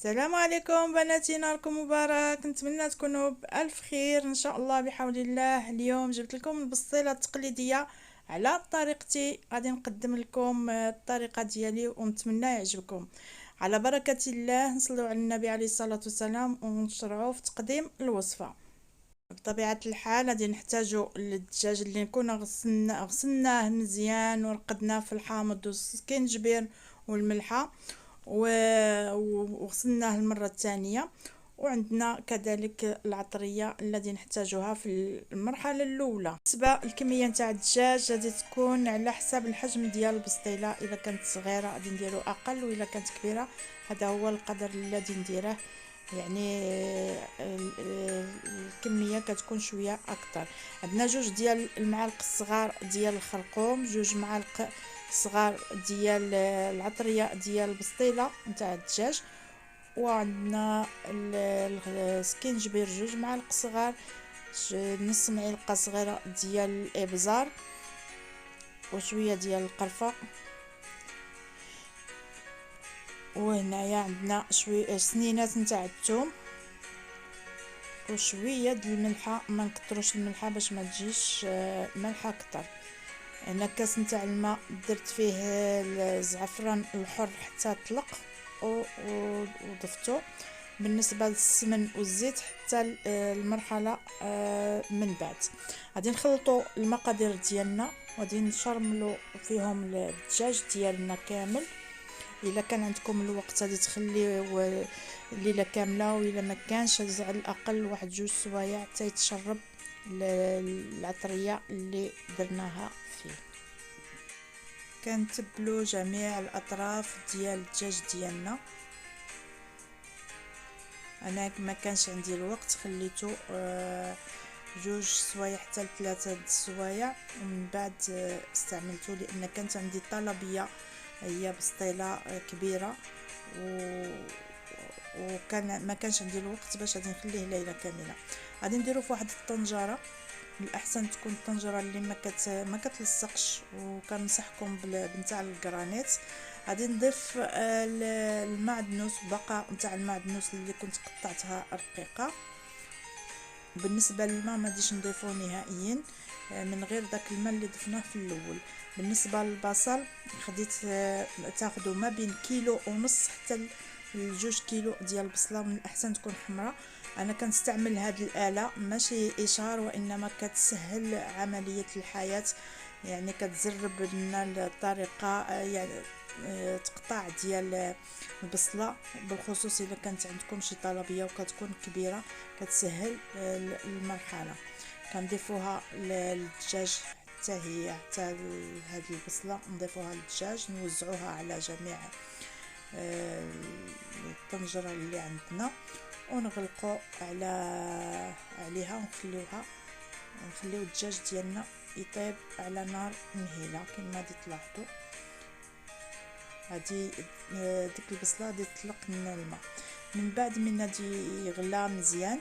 السلام عليكم بناتي، نهاركم مبارك. نتمنى تكونوا بألف خير ان شاء الله بحول الله. اليوم جبت لكم البسطيله التقليديه على طريقتي. غادي نقدم لكم الطريقه ديالي ونتمنى يعجبكم. على بركه الله، نصلوا على النبي عليه الصلاه والسلام ونشرعوا في تقديم الوصفه. بطبيعه الحال غادي نحتاجوا الدجاج اللي نكون غسلناه مزيان ورقدناه في الحامض والسكينجبير والملحه وغسلناه المرة الثانية. وعندنا كذلك العطرية التي نحتاجها في المرحلة الأولى. بالنسبة للكمية نتاع الدجاج غادي تكون على حساب الحجم ديال البسطيلة، إذا كانت صغيرة غادي نديرو أقل، وإذا كانت كبيرة هذا هو القدر الذي نديره. يعني الكمية كتكون شوية أكثر. عندنا جوج ديال المعالق الصغار ديال الخرقوم، جوج معالق صغار ديال العطريه ديال البسطيله نتاع الدجاج، وعندنا السكينجبير جوج معالق صغار، نص معلقه صغيره ديال الابزار، وشويه ديال القرفه. وهنايا عندنا شويه سنينات نتاع الثوم وشويه د الملحه. ما نكتروش الملحه باش ما تجيش مالحه كتر. هنا كاس نتاع الماء درت فيه الزعفران الحر حتى طلق وضفته. بالنسبه للسمن والزيت حتى المرحله من بعد. غادي نخلطوا المقادير ديالنا وغادي نشرملوا فيهم الدجاج ديالنا كامل. الا كان عندكم الوقت غادي تخليوه الليله كامله، والا ما كانش على الاقل واحد جوج سوايع حتى يتشرب العطريه اللي درناها فيه. كنتبلو جميع الاطراف ديال الدجاج ديالنا. انا ما كانش عندي الوقت خليته جوج سوايع حتى ثلاثه السوايع، ومن بعد استعملته لان كانت عندي طلبيه هي بسطيله كبيره وكان ما كانش عندي الوقت باش غادي نخليه ليله كامله. غادي نديرو في واحد الطنجره، الاحسن تكون الطنجره اللي ما كتلصقش، وكنصحكم بنتاع الجرانيت. غادي نضيف المعدنوس، بقى نتاع المعدنوس اللي كنت قطعتها رقيقه. بالنسبه للماء ما غاديش نضيفوه نهائيا من غير داك الماء اللي ضفناه في الاول. بالنسبه للبصل خديت تاخذوا ما بين كيلو ونص حتى الجوج كيلو ديال البصله، من الاحسن تكون حمراء. انا كنستعمل هذه الاله ماشي اشهار، وانما كتسهل عمليه الحياه، يعني كتزرب لنا الطريقه يعني تقطع ديال البصله، بالخصوص اذا كانت عندكم شي طلبيه وكتكون كبيره كتسهل المرحله. كنضيفوها للدجاج حتى هي حتى هذه البصله نضيفوها للدجاج، نوزعوها على جميع الطنجره اللي عندنا، ونغلقوا عليها ونخليو الدجاج ديالنا يطيب على نار مهيله. كما غادي تلاحظوا هذه ديك البصله غادي تطلق لنا الماء. من بعد من غادي يغلى مزيان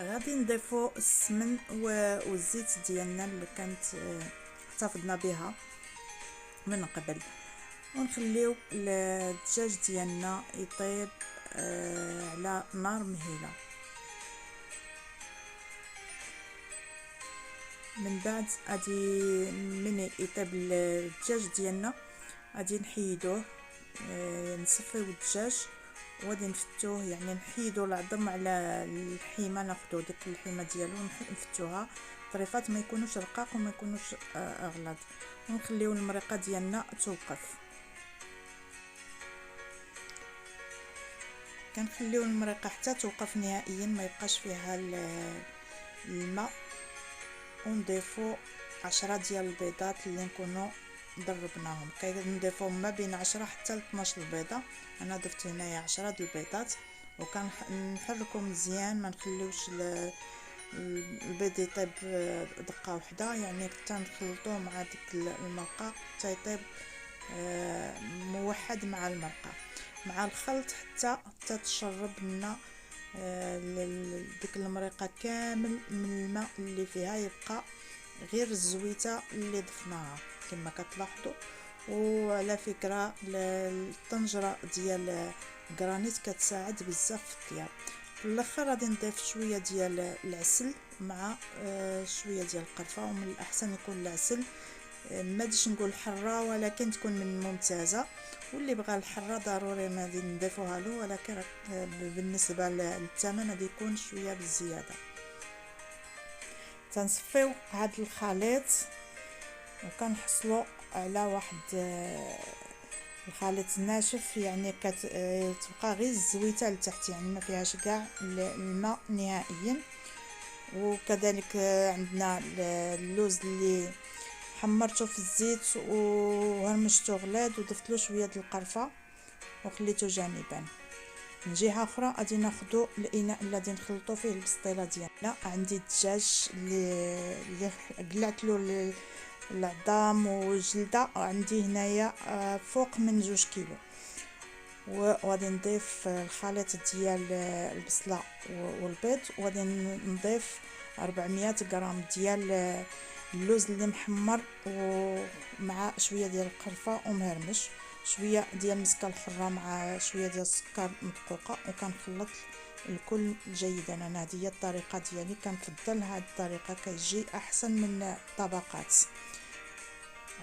غادي نضيفوا السمن والزيت ديالنا اللي كانت احتفظنا بها من قبل، ونخليو الدجاج ديالنا يطيب على نار مهيله. من بعد غادي من يطيب الدجاج ديالنا غادي نحيدوه، نصفيو الدجاج وغادي نفتوه، يعني نحيدو العظم على الحيمه، ناخذوا ديك الحيمه ديالو نفتوها طريفات ما يكونوش رقاق وما يكونوش اغلظ، ونخليو المريقه ديالنا توقف. كنخليو المريقه حتى توقف نهائيا ما يبقاش فيها الماء، ونضيفو 10 ديال البيضات اللي نكونوا ضربناهم. كنضيفو ما بين 10 حتى 12 البيضه. انا ضفت هنايا 10 د البيضات، وكنحركو مزيان، ما نخليوش البيض يطيب دقه واحده، يعني حتى نخلطوه مع ديك المرقه حتى يطيب موحد مع المرقه مع الخلط حتى تشرب لنا ديك المريقه كامل من الماء اللي فيها، يبقى غير الزويته اللي ضفناها كما كتلاحظوا. وعلى فكره الطنجره ديال الجرانيت كتساعد بزاف في الطياب. في الاخر غادي نضيف شويه ديال العسل مع شويه ديال القرفه، ومن الاحسن يكون العسل ما غاديش نقول حره ولكن تكون من ممتازه، واللي بغى الحره ضروري ما غادي نضيفوها له، ولكن بالنسبه للثمن غادي يكون شويه بزياده. تنصفيو هذا الخليط وكنحصلوا على واحد الخليط ناشف، يعني كتبقى غير الزويته لتحت، يعني ما فيهاش كاع الماء نهائيا. وكذلك عندنا اللوز اللي حمرته في الزيت وهرمشته غلاد وضفت له شويه د القرفه وخليته جانبا. من جهه اخرى غادي ناخذوا الاناء اللي غادي نخلطوا فيه البسطيله ديالنا. عندي الدجاج اللي قلعت له العظام والجلده، عندي هنايا فوق من 2 كيلو. وغادي نضيف الخليط ديال البصله والبيض، وغادي نضيف 400 غرام ديال اللوز اللي محمر ومع شويه ديال القرفه ومهرمش، شويه ديال المسكه الحره مع شويه ديال السكر مدقوقه، وكنخلط الكل جيدا. انا هذه هي الطريقه ديالي، كنفضل هذه الطريقه كتجي احسن من الطبقات،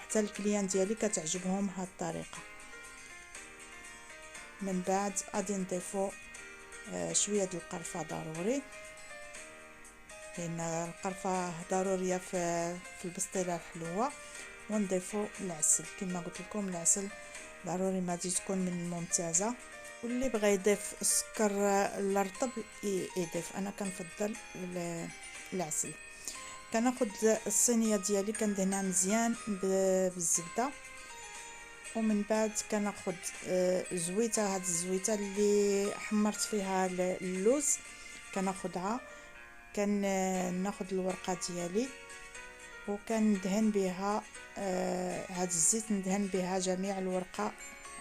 حتى الكليان ديالي كتعجبهم هذه الطريقه. من بعد غادي نضيفو شويه ديال القرفه ضروري، لان القرفه ضروريه في البسطيله الحلوه. ونضيفو العسل، كما قلت لكم العسل ضروري ما تجي تكون من ممتازه، واللي بغى يضيف السكر الرطب يضيف، انا كنفضل العسل. كناخذ الصينيه ديالي كندهنها مزيان بالزبده، ومن بعد كناخذ زويته، هاد الزويته اللي حمرت فيها اللوز كناخذها، كناخذ الورقه ديالي وكندهن بها هاد الزيت، ندهن بها جميع الورقه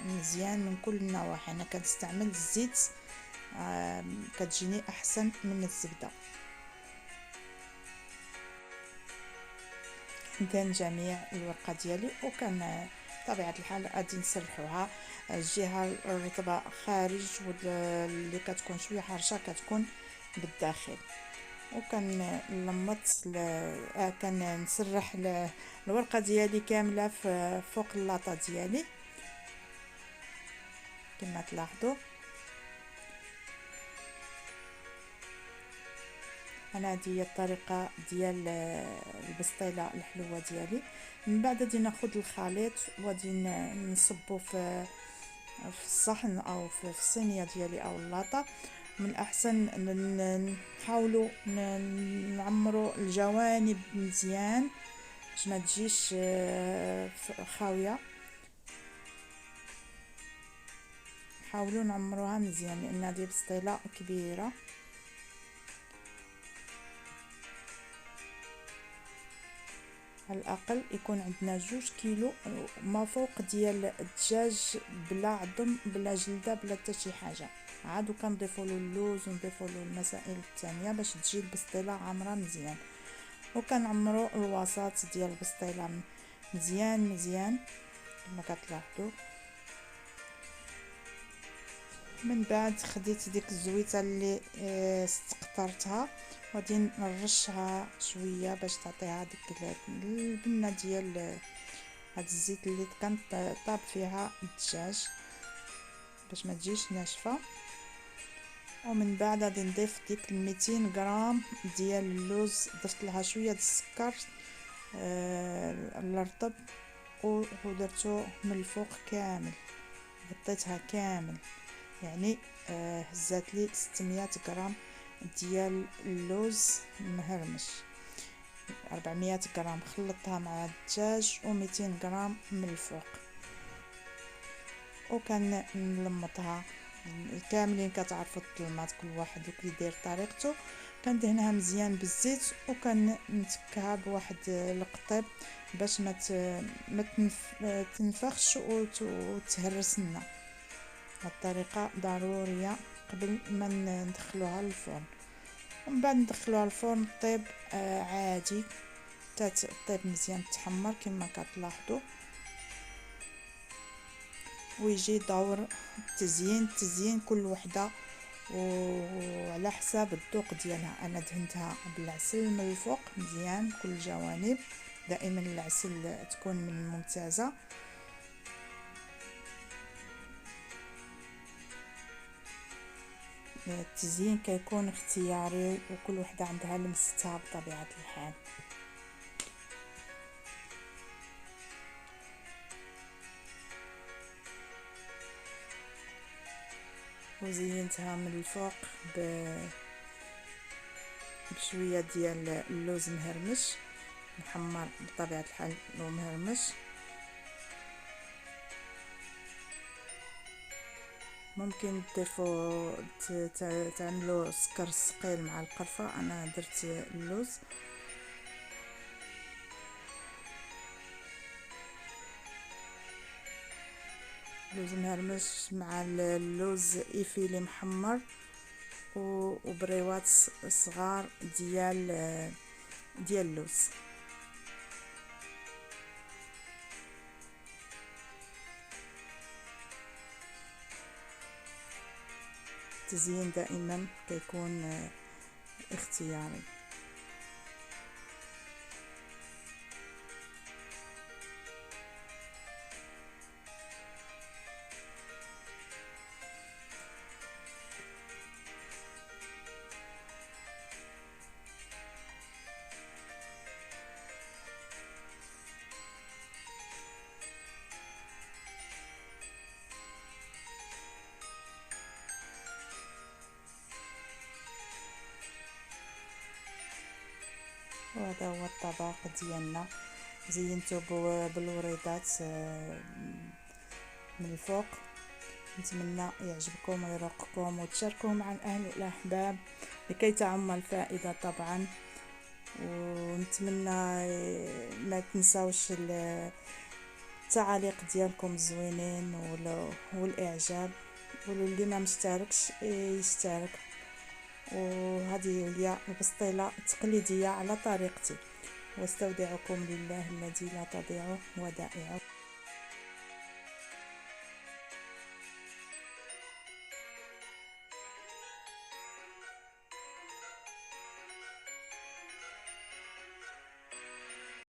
مزيان من كل النواحي. انا كنستعمل الزيت كتجيني احسن من الزبده. ندهن جميع الورقه ديالي، وكان طبيعه الحال غادي نسرحوها الجهه الرطبه خارج، واللي كتكون شويه حرشه كتكون بالداخل. وكنلمط كنسرح الورقه ديالي كامله فوق اللاطه ديالي كما تلاحظوا. انا هذه هي الطريقه ديال البسطيله الحلوه ديالي. من بعد غادي ناخذ الخليط وغادي نصبو في الصحن او في الصينيه ديالي او اللاطه. من الاحسن نحاولوا نعمروا الجوانب مزيان باش ما تجيش خاويه، حاولوا نعمروها مزيان لان هذه بسطيله كبيره. على الاقل يكون عندنا 2 كيلو ما فوق ديال الدجاج بلا عظم بلا جلده بلا حتى شي حاجه، عاد كنضيفوا له اللوز ونضيفوا له المسائل الثانيه باش تجي البسطيله عامره مزيان. وكنعمروا الوسط ديال البسطيله مزيان كما كتلاحظوا. من بعد خديت ديك الزويته اللي استقطرتها وغادي نرشها شويه باش تعطيها ديك البنه ديال هاد الزيت اللي كان طاب فيها الدجاج باش ما تجيش ناشفه. ومن بعد غادي نضيف ديك 200 غرام ديال اللوز، ضفت لها شويه السكر الرطب ودرتو من الفوق كامل، غطيتها كامل، يعني هزات لي 600 غرام ديال اللوز مهرمش. 400 غرام خلطتها مع الدجاج و200 غرام من الفوق، وكان نلمطها كاملين. كتعرفوا الطلمات كل واحد وكيدير طريقته. كندهنها مزيان بالزيت وكنتكها بواحد القطيب باش ما تنفخش وتهرس لنا. الطريقه ضروريه قبل ما ندخلوها للفرن. ومن بعد ندخلوها للفرن طيب عادي طيب مزيان تحمر كما كتلاحظوا. ويجي دور التزيين كل وحده وعلى حساب الذوق ديالها. انا دهنتها بالعسل من الفوق مزيان كل الجوانب، دائما العسل تكون من ممتازه. التزيين كيكون اختياري وكل وحده عندها لمستها بطبيعه الحال. وزينتها من الفوق بشويه ديال اللوز مهرمش محمر بطبيعه الحال ومهرمش. ممكن تضيفوا تعملوا سكر ثقيل مع القرفه، انا درت اللوز. لوز مهرمش مع اللوز ايفيلي محمر وبريوات صغار ديال اللوز. التزيين دائما كيكون اختياري. وهذا هو الطبق ديالنا، زينته بالوريضات من الفوق. نتمنى يعجبكم ويروقكم وتشاركوه مع الاهل والاحباب لكي تعم الفائده طبعا. ونتمنى ما تنساوش التعاليق ديالكم الزوينين والاعجاب، واللي ما مشتركش يشترك. وهذه هي البسطيله التقليديه على طريقتي. واستودعكم لله الذي لا تضيع ودائعه.